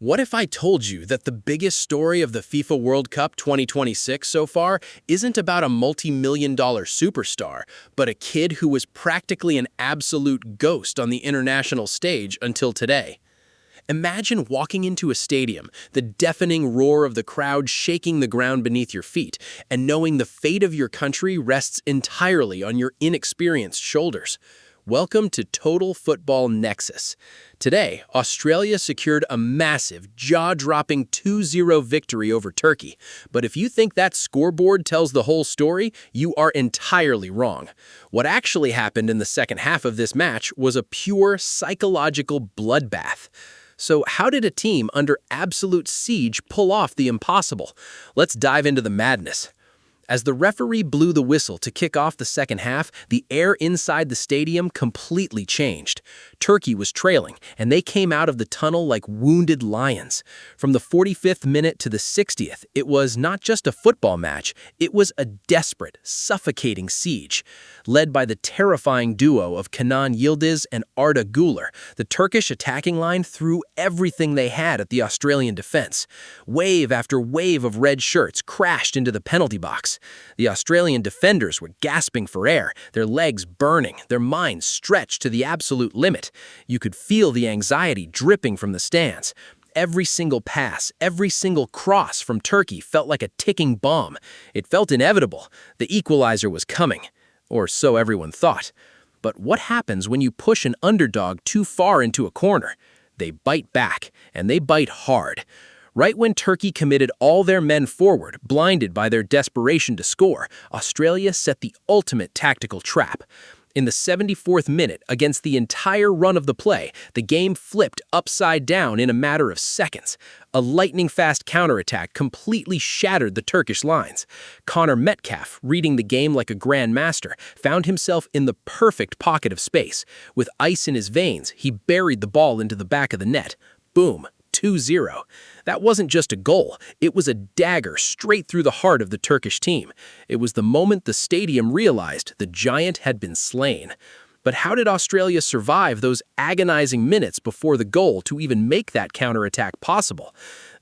What if I told you that the biggest story of the FIFA World Cup 2026 so far isn't about a multi-million-dollar superstar, but a kid who was practically an absolute ghost on the international stage until today? Imagine walking into a stadium, the deafening roar of the crowd shaking the ground beneath your feet, and knowing the fate of your country rests entirely on your inexperienced shoulders. Welcome to Total Football Nexus. Today, Australia secured a massive, jaw-dropping 2-0 victory over Turkey. But if you think that scoreboard tells the whole story, you are entirely wrong. What actually happened in the second half of this match was a pure psychological bloodbath. So how did a team under absolute siege pull off the impossible? Let's dive into the madness. As the referee blew the whistle to kick off the second half, the air inside the stadium completely changed. Turkey was trailing, and they came out of the tunnel like wounded lions. From the 45th minute to the 60th, it was not just a football match, it was a desperate, suffocating siege. Led by the terrifying duo of Kenan Yildiz and Arda Guler, the Turkish attacking line threw everything they had at the Australian defense. Wave after wave of red shirts crashed into the penalty box. The Australian defenders were gasping for air, their legs burning, their minds stretched to the absolute limit. You could feel the anxiety dripping from the stands. Every single pass, every single cross from Turkey felt like a ticking bomb. It felt inevitable. The equalizer was coming. Or so everyone thought. But what happens when you push an underdog too far into a corner? They bite back, and they bite hard. Right when Turkey committed all their men forward, blinded by their desperation to score, Australia set the ultimate tactical trap. In the 74th minute, against the entire run of the play, the game flipped upside down in a matter of seconds. A lightning-fast counterattack completely shattered the Turkish lines. Connor Metcalfe, reading the game like a grandmaster, found himself in the perfect pocket of space. With ice in his veins, he buried the ball into the back of the net. Boom. 2-0. That wasn't just a goal, it was a dagger straight through the heart of the Turkish team. It was the moment the stadium realized the giant had been slain. But how did Australia survive those agonizing minutes before the goal to even make that counterattack possible?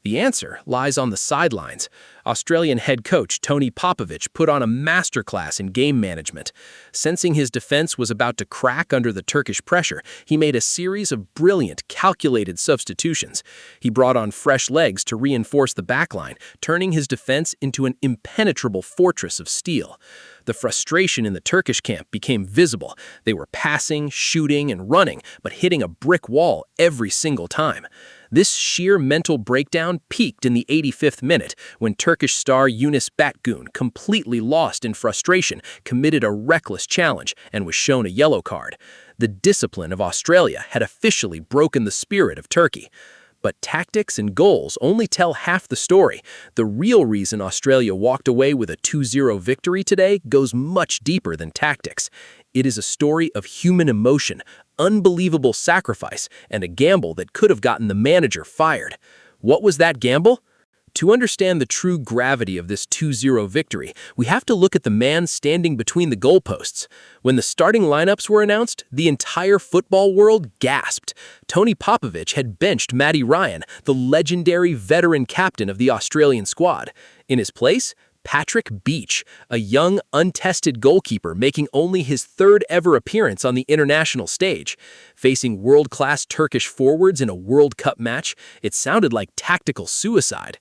The answer lies on the sidelines. Australian head coach Tony Popovic put on a masterclass in game management. Sensing his defense was about to crack under the Turkish pressure, he made a series of brilliant, calculated substitutions. He brought on fresh legs to reinforce the backline, turning his defense into an impenetrable fortress of steel. The frustration in the Turkish camp became visible. They were passing, shooting, and running, but hitting a brick wall every single time. This sheer mental breakdown peaked in the 85th minute when Turkish star Yunus Batgun, completely lost in frustration, committed a reckless challenge and was shown a yellow card. The discipline of Australia had officially broken the spirit of Turkey. But tactics and goals only tell half the story. The real reason Australia walked away with a 2-0 victory today goes much deeper than tactics. It is a story of human emotion, unbelievable sacrifice, and a gamble that could have gotten the manager fired. What was that gamble? To understand the true gravity of this 2-0 victory, we have to look at the man standing between the goalposts. When the starting lineups were announced, the entire football world gasped. Tony Popovic had benched Matty Ryan, the legendary veteran captain of the Australian squad. In his place, Patrick Beach, a young, untested goalkeeper making only his third ever appearance on the international stage. Facing world-class Turkish forwards in a World Cup match, it sounded like tactical suicide.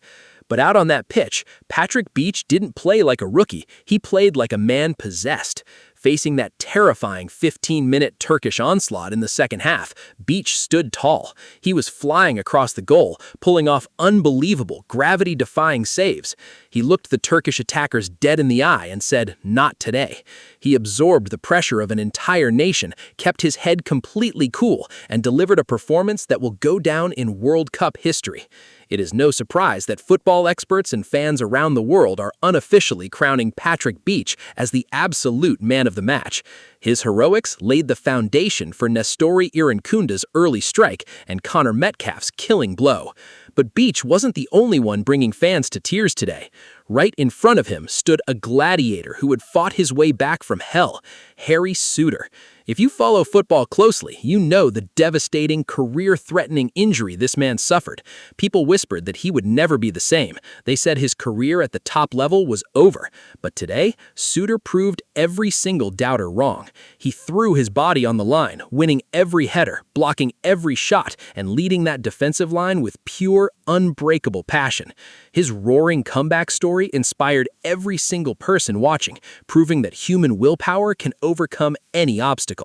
But out on that pitch, Patrick Beach didn't play like a rookie, he played like a man possessed. Facing that terrifying 15-minute Turkish onslaught in the second half, Beach stood tall. He was flying across the goal, pulling off unbelievable, gravity-defying saves. He looked the Turkish attackers dead in the eye and said, "Not today." He absorbed the pressure of an entire nation, kept his head completely cool, and delivered a performance that will go down in World Cup history. It is no surprise that football experts and fans around the world are unofficially crowning Patrick Beach as the absolute man of the match. His heroics laid the foundation for Nestori Irankunda's early strike and Connor Metcalfe's killing blow. But Beach wasn't the only one bringing fans to tears today. Right in front of him stood a gladiator who had fought his way back from hell, Harry Souttar. If you follow football closely, you know the devastating, career-threatening injury this man suffered. People whispered that he would never be the same. They said his career at the top level was over. But today, Souttar proved every single doubter wrong. He threw his body on the line, winning every header, blocking every shot, and leading that defensive line with pure, unbreakable passion. His roaring comeback story inspired every single person watching, proving that human willpower can overcome any obstacle.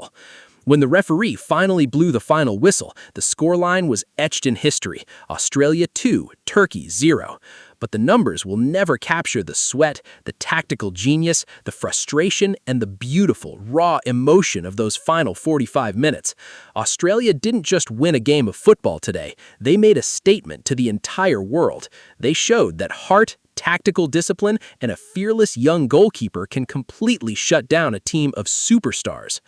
When the referee finally blew the final whistle, the scoreline was etched in history: Australia 2, Turkey 0. But the numbers will never capture the sweat, the tactical genius, the frustration, and the beautiful, raw emotion of those final 45 minutes. Australia didn't just win a game of football today, they made a statement to the entire world. They showed that heart, tactical discipline, and a fearless young goalkeeper can completely shut down a team of superstars.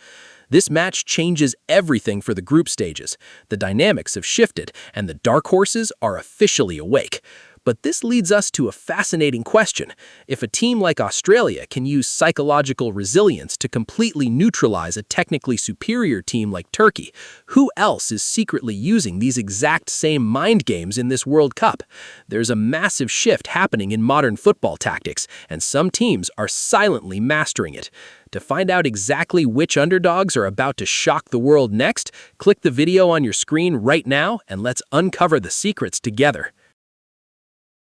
This match changes everything for the group stages. The dynamics have shifted, and the dark horses are officially awake. But this leads us to a fascinating question. If a team like Australia can use psychological resilience to completely neutralize a technically superior team like Turkey, who else is secretly using these exact same mind games in this World Cup? There's a massive shift happening in modern football tactics, and some teams are silently mastering it. To find out exactly which underdogs are about to shock the world next, click the video on your screen right now and let's uncover the secrets together.